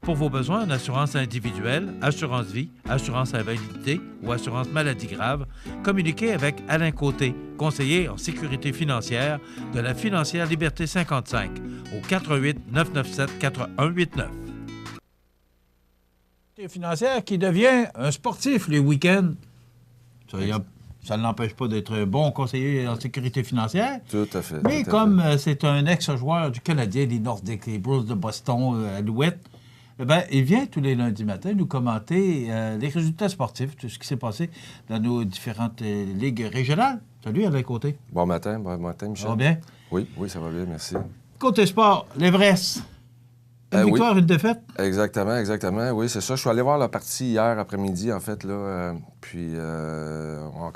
Pour vos besoins en assurance individuelle, assurance vie, assurance invalidité ou assurance maladie grave, communiquez avec Alain Côté, conseiller en sécurité financière de la Financière Liberté 55 au 88 997 4189. Financière qui devient un sportif les week-ends. Ça ne l'empêche pas d'être un bon conseiller en sécurité financière. Tout à fait. Mais comme c'est un ex-joueur du Canadien, les Nordiques, les Bruins de Boston, Alouette, il vient tous les lundis matins nous commenter les résultats sportifs, tout ce qui s'est passé dans nos différentes ligues régionales. Salut, Alain Côté. Bon matin, Michel. Ça va bien? Oui, ça va bien, merci. Côté sport, l'Everest. Une victoire, une défaite? Exactement. Oui, c'est ça. Je suis allé voir la partie hier après-midi, en fait. Là,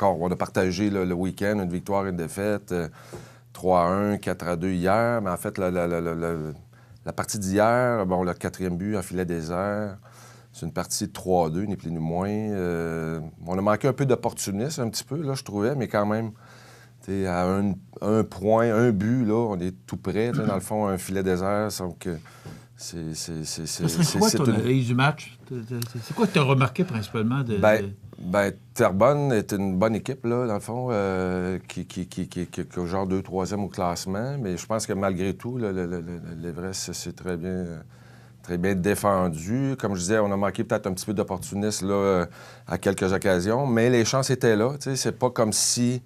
on a partagé le week-end, une victoire, une défaite. 3-1, 4-2 hier. Mais en fait, la partie d'hier, le 4e but en filet désert. C'est une partie de 3-2, ni plus ni moins. On a manqué un peu d'opportunisme, un petit peu, là, je trouvais, mais quand même, à un point, un but, là, on est tout près. Dans le fond, un filet désert, donc... C'est quoi ton analyse du match? C'est quoi que tu as remarqué principalement? Terrebonne est une bonne équipe, là, dans le fond, qui est genre 2e, 3e au classement. Mais je pense que malgré tout, l'Everest, c'est très bien défendu. Comme je disais, on a manqué peut-être un petit peu d'opportunisme là, à quelques occasions, mais les chances étaient là. C'est pas comme si...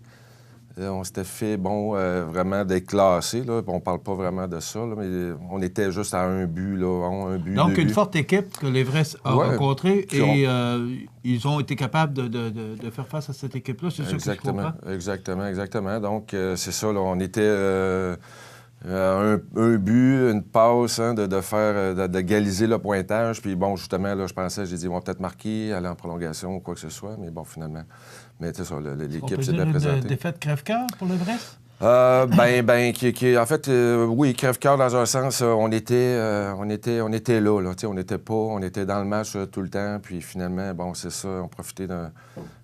on s'était fait, vraiment déclassé. Là. On parle pas vraiment de ça, là, mais on était juste à un but, là, un but. Donc, une forte équipe que l'Everest a rencontrée et ils ont été capables de faire face à cette équipe-là. C'est ça que je comprends? Exactement. Donc, c'est ça, là, on était un but, une passe, de égaliser le pointage. Puis bon, justement, là, j'ai dit, ils vont peut-être marquer, aller en prolongation ou quoi que ce soit. Mais bon, finalement... Mais c'est ça, l'équipe s'est bien présentée. Une défaite crève-cœur pour l'Everest? En fait, oui, crève-cœur dans un sens. On était là. On était dans le match tout le temps. Puis finalement, c'est ça, on profitait d'un...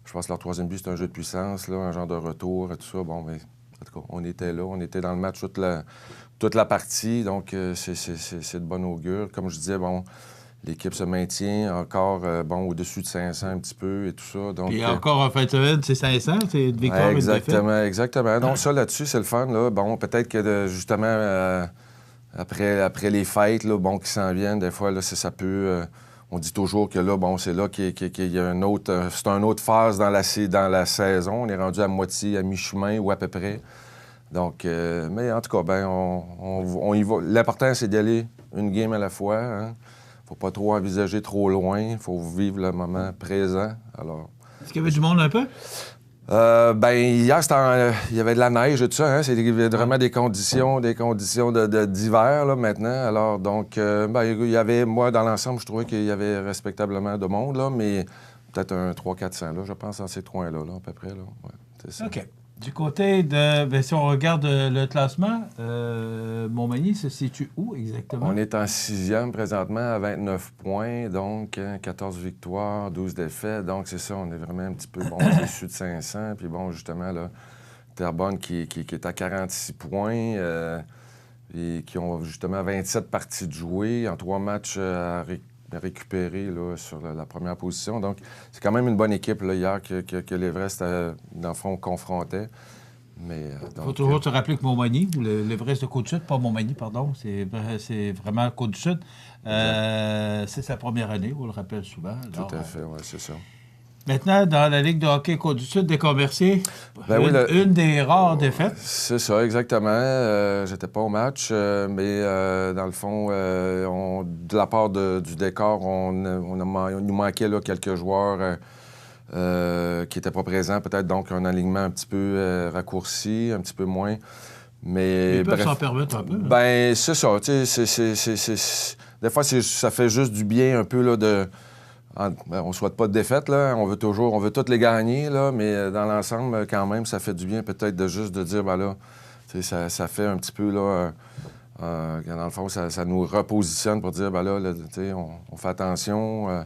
Je pense que leur 3e but, c'est un jeu de puissance, là, un genre de retour et tout ça. Bon, mais en tout cas, on était là. On était dans le match toute la partie. Donc, c'est de bon augure. Comme je disais, l'équipe se maintient encore au-dessus de 500 un petit peu et tout ça. Donc, puis encore en fin de semaine, c'est 500, c'est une victoire, une défaite. Exactement. Donc ça, là-dessus, c'est le fun. Là. Bon, peut-être que justement, après les fêtes là, qui s'en viennent, des fois, là, ça peut... on dit toujours que là, c'est là qu'il y a une autre... c'est une autre phase dans la saison. On est rendu à moitié, à mi-chemin ou à peu près. Donc, mais en tout cas, on y va. L'important, c'est d'y aller une game à la fois, hein. Faut pas trop envisager trop loin. Il faut vivre le moment présent. Alors... Est-ce qu'il y avait du monde un peu? Hier, il y avait de la neige et tout ça. Hein? C'est vraiment des conditions d'hiver, là, maintenant. Alors, donc, il y avait... Moi, dans l'ensemble, je trouvais qu'il y avait respectablement de monde, là, mais peut-être un 300-400, là, je pense, dans ces coins-là, à peu près. Là. Ouais, c'est ça. OK. Du côté de... si on regarde le classement, Montmagny se situe où exactement? On est en 6e présentement à 29 points, donc 14 victoires, 12 défaites. Donc, c'est ça, on est vraiment un petit peu au-dessus de 500. Puis justement, là, Terrebonne qui est à 46 points et qui ont justement 27 parties de jouer en 3 matchs à récupérer là, sur la première position. Donc, c'est quand même une bonne équipe là, hier que l'Everest, dans le fond, confrontait. Mais il faut toujours se rappeler que Montmagny, ou l'Everest de Côte-du-Sud, pas Montmagny, pardon, c'est vraiment Côte-du-Sud. C'est sa première année, on le rappelle souvent. Alors, tout à fait, oui, c'est ça. Maintenant, dans la Ligue de hockey Côte-du-Sud des Commerciés, une des rares défaites. C'est ça, exactement. J'étais pas au match, mais dans le fond, de la part du décor, il nous manquait là, quelques joueurs qui n'étaient pas présents, peut-être donc un alignement un petit peu raccourci, un petit peu moins. Mais ils peuvent s'en permettre un peu. C'est ça. Des fois, ça fait juste du bien un peu là, de... on ne souhaite pas de défaite, là. On veut toutes les gagner, là, mais dans l'ensemble, quand même, ça fait du bien peut-être de dire, là, ça fait un petit peu, là, dans le fond, ça nous repositionne pour dire, là, on fait attention.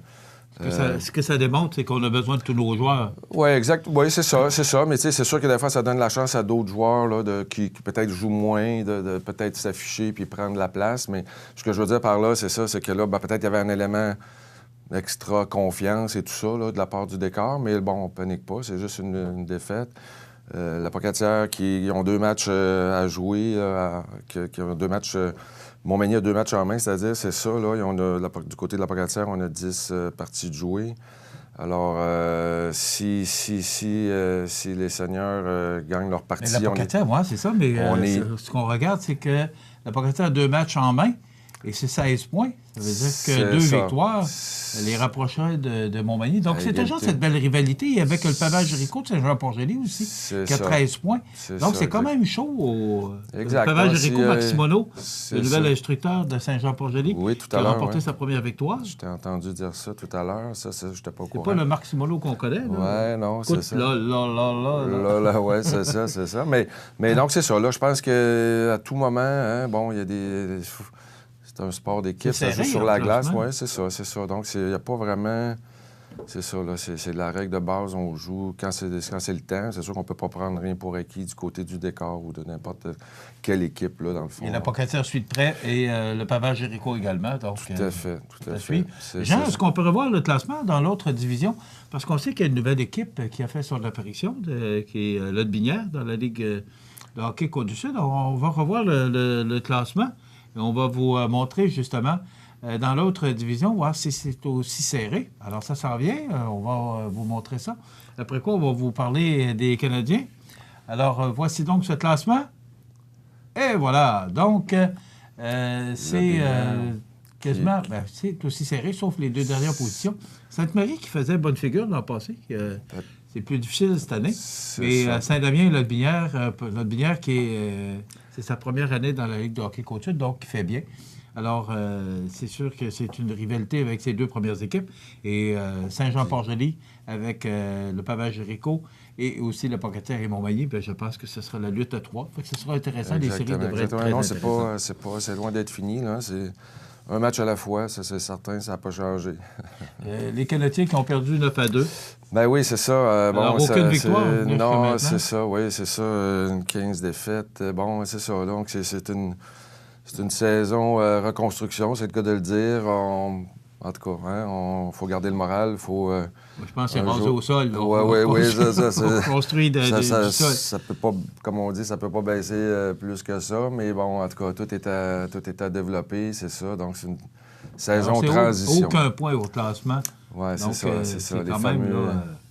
Ce que ça démontre, c'est qu'on a besoin de tous nos joueurs. Oui, exact. Oui, c'est ça. Mais tu sais, c'est sûr que des fois, ça donne la chance à d'autres joueurs là, qui peut-être jouent moins, de peut-être s'afficher puis prendre la place. Mais ce que je veux dire par là, c'est ça, c'est que là, peut-être il y avait un élément extra confiance et tout ça là, de la part du décor. Mais bon, on panique pas. C'est juste une défaite. La Pocatière qui ont 2 matchs à jouer, qui ont 2 matchs... Montmagny a 2 matchs en main, c'est-à-dire, c'est ça, là. Du côté de la Pocatière, on a 10 parties de jouer. Alors, si les Seigneurs gagnent leur partie... Mais la Pocatière, c'est ça, mais ce qu'on regarde, c'est que la Pocatière a 2 matchs en main et c'est 16 points. Ça veut dire que 2 victoires les rapprocheraient de Montmagny. Donc, c'est toujours cette belle rivalité. Et avec le Pavage Rico de Saint-Jean-Port-Joli aussi, qui a 13 points. Donc, c'est quand même chaud. Le Pavage Rico Maximono, le nouvel instructeur de Saint-Jean-Port-Joli, qui a remporté sa première victoire. Je t'ai entendu dire ça tout à l'heure. Ça, je n'étais pas au courant. C'est pas le Maximono qu'on connaît. Oui, non, c'est ça. Là. Oui, c'est ça. Mais donc, c'est ça. Là, je pense qu'à tout moment, il y a des... C'est un sport d'équipe, ça joue sur la glace. Oui, c'est ça. Donc, il n'y a pas vraiment... C'est ça, là. C'est la règle de base. On joue quand c'est le temps. C'est sûr qu'on ne peut pas prendre rien pour acquis du côté du décor ou de n'importe quelle équipe, là, dans le fond. Et la Pocatière suit de près et le Pavage Jéricho également. Donc, tout à fait. Jean, est-ce qu'on peut revoir le classement dans l'autre division? Parce qu'on sait qu'il y a une nouvelle équipe qui a fait son apparition, qui est Lotbinière, dans la Ligue de hockey Côte-du-Sud. On va revoir le classement. Et on va vous montrer, justement, dans l'autre division, voir si c'est aussi serré. Alors, ça s'en vient. On va vous montrer ça. Après quoi, on va vous parler des Canadiens. Alors, voici donc ce classement. Et voilà. Donc, c'est quasiment... c'est aussi serré, sauf les 2 dernières positions. Sainte-Marie qui faisait bonne figure l'an passé. C'est plus difficile cette année. Mais Saint-Damien et Lotbinière qui est... c'est sa première année dans la Ligue de hockey Côte-Sud, donc il fait bien. Alors, c'est sûr que c'est une rivalité avec ces 2 premières équipes. Et Saint-Jean-Port-Joli avec le Pavage Jéricho et aussi le Pocatière et Montmagny, je pense que ce sera la lutte à 3. Fait que ce sera intéressant. Les séries devraient être très intéressantes. C'est loin d'être fini, là. C'est un match à la fois, ça c'est certain, ça n'a pas changé. Les Canadiens qui ont perdu 9-2. Ben oui, c'est ça. Aucune victoire. Non, c'est ça, oui, c'est ça. 15 défaites. Bon, c'est ça. Donc, c'est une saison reconstruction, c'est le cas de le dire. En tout cas, il faut garder le moral, il faut... je pense que c'est rasé au sol. Oui, ça construit du sol. Ça peut pas, comme on dit, ça peut pas baisser plus que ça, mais bon, en tout cas, tout est à développer, c'est ça. Donc, c'est une saison de transition. Aucun point au classement. Oui, c'est ça.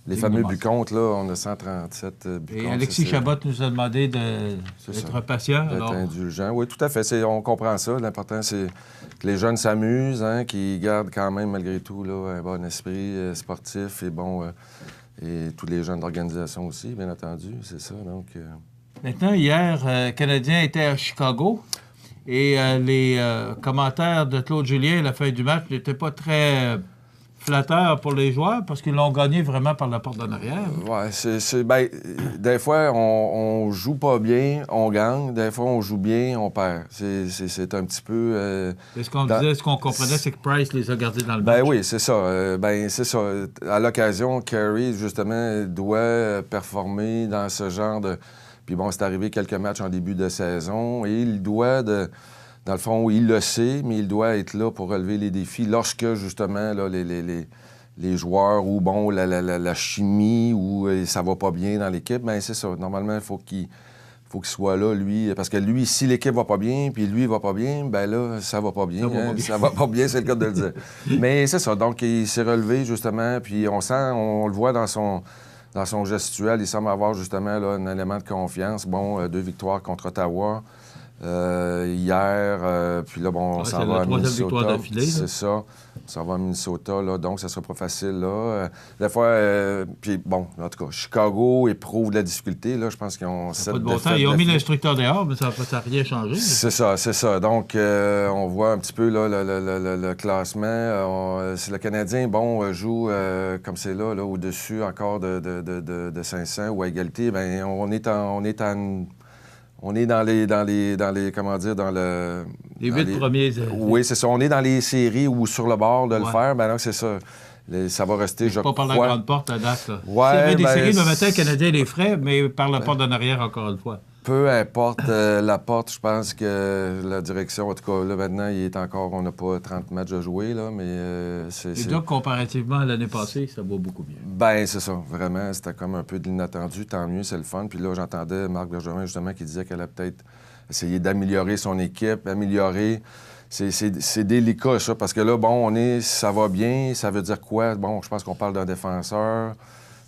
Les fameux buts contre, là, on a 137 buts contre. Et Alexis Chabot nous a demandé d'être patient. D'être indulgent. Oui, tout à fait. On comprend ça. L'important, c'est que les jeunes s'amusent, qu'ils gardent quand même, malgré tout, là, un bon esprit sportif et tous les jeunes d'organisation aussi, bien entendu. C'est ça. Donc, Maintenant, hier, Canadien était à Chicago et les commentaires de Claude Julien à la fin du match n'étaient pas très... flatteur pour les joueurs parce qu'ils l'ont gagné vraiment par la porte d'en arrière. Oui, des fois, on joue pas bien, on gagne. Des fois, on joue bien, on perd. C'est un petit peu... ce qu'on disait, ce qu'on comprenait, c'est que Price les a gardés dans le match. Oui, c'est ça. C'est ça. À l'occasion, Carey, justement, doit performer dans ce genre de... Puis bon, c'est arrivé quelques matchs en début de saison et il doit Dans le fond, il le sait, mais il doit être là pour relever les défis lorsque, justement, là, les joueurs ou, bon, la chimie ou ça va pas bien dans l'équipe, bien, c'est ça. Normalement, il faut qu'il soit là, lui. Parce que lui, si l'équipe va pas bien, puis lui, il va pas bien, bien là, ça va pas bien. Ça va pas bien, c'est le cas de le dire. Mais c'est ça. Donc, il s'est relevé, justement, puis on le voit dans son gestuel. Il semble avoir, justement, là, un élément de confiance. Bon, 2 victoires contre Ottawa. Hier, puis là, bon, on s'en va à Minnesota. C'est ça. On s'en va à Minnesota, là, donc ça sera pas facile, là. Des fois, puis bon, en tout cas, Chicago éprouve de la difficulté, là. Je pense qu'ils ont 7 pas de bon temps. Ils ont mis l'instructeur dehors, mais ça n'a rien changé. C'est ça. Donc, on voit un petit peu, là, le classement. Si le Canadien, bon, joue comme c'est là, au-dessus encore de 500 ou à égalité, bien, on est dans les comment dire, dans le... Les 8 premiers... Oui, c'est ça. On est dans les séries ou sur le bord de le faire. Ben non, c'est ça. Ça va rester, je pas crois... par la grande porte à date, là. Ouais, S'il y avait des ben, séries, le matin, le Canadien les ferait, mais par la porte d'en arrière, encore une fois. Peu importe la porte, je pense que la direction, en tout cas, là, maintenant, on n'a pas 30 matchs à jouer, là, mais Et donc, comparativement à l'année passée, ça va beaucoup mieux. Ben c'est ça, vraiment, c'était comme un peu de l'inattendu, tant mieux, c'est le fun. Puis là, j'entendais Marc Bergevin, justement, qui disait qu'elle a peut-être essayé d'améliorer son équipe, C'est délicat, ça, parce que là, bon, ça va bien, ça veut dire quoi? Bon, je pense qu'on parle d'un défenseur.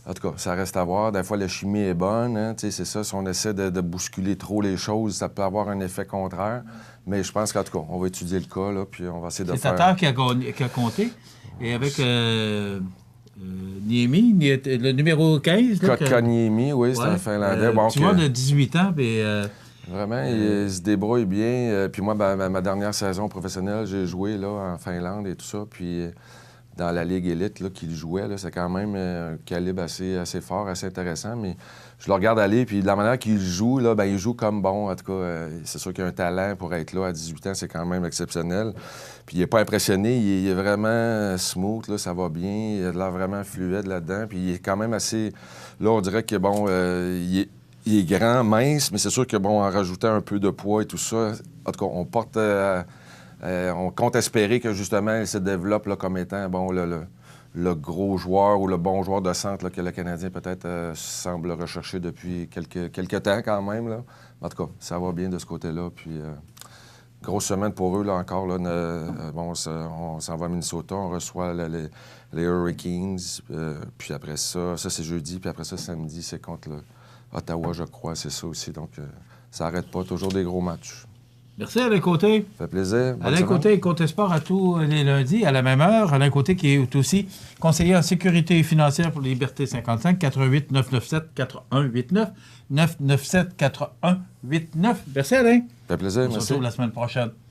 En tout cas, ça reste à voir. Des fois, la chimie est bonne, hein, c'est ça. Si on essaie de bousculer trop les choses, ça peut avoir un effet contraire. Mais je pense qu'en tout cas, on va étudier le cas, là, puis on va essayer de faire... C'est Tatar qui a compté. Et avec Niemi, le numéro 15... Kotkaniemi, oui, c'est un Finlandais. Tu vois, de 18 ans, puis... Vraiment, il se débrouille bien. Puis moi, ma dernière saison professionnelle, j'ai joué là, en Finlande et tout ça. Puis dans la Ligue élite là, qu'il jouait, là, c'est quand même un calibre assez fort, assez intéressant. Mais je le regarde aller, puis de la manière qu'il joue, là, il joue comme bon. En tout cas, c'est sûr qu'il a un talent pour être là à 18 ans, c'est quand même exceptionnel. Puis il n'est pas impressionné, il est vraiment smooth, là, ça va bien. Il a l'air vraiment fluide là-dedans. Puis il est quand même assez... Là, on dirait que, bon, il est grand, mince, mais c'est sûr que, bon, en rajoutant un peu de poids et tout ça, en tout cas, on compte espérer que, justement, il se développe là, comme étant, bon, le gros joueur ou le bon joueur de centre là, que le Canadien, peut-être, semble rechercher depuis quelques temps, quand même, là. En tout cas, ça va bien de ce côté-là, puis... grosse semaine pour eux, là, encore, là. On s'en va à Minnesota, on reçoit les Hurricanes, puis après ça c'est jeudi, puis après ça, samedi, c'est contre Ottawa, je crois, c'est ça aussi. Donc, ça n'arrête pas. Toujours des gros matchs. Merci, Alain Côté. Ça fait plaisir. Alain Côté, Côté Sport à tous les lundis, à la même heure. Alain Côté, qui est aussi conseiller en sécurité financière pour Liberté 55, 88 997 4189 997 4189. Merci, Alain. Ça fait plaisir, On se retrouve la semaine prochaine.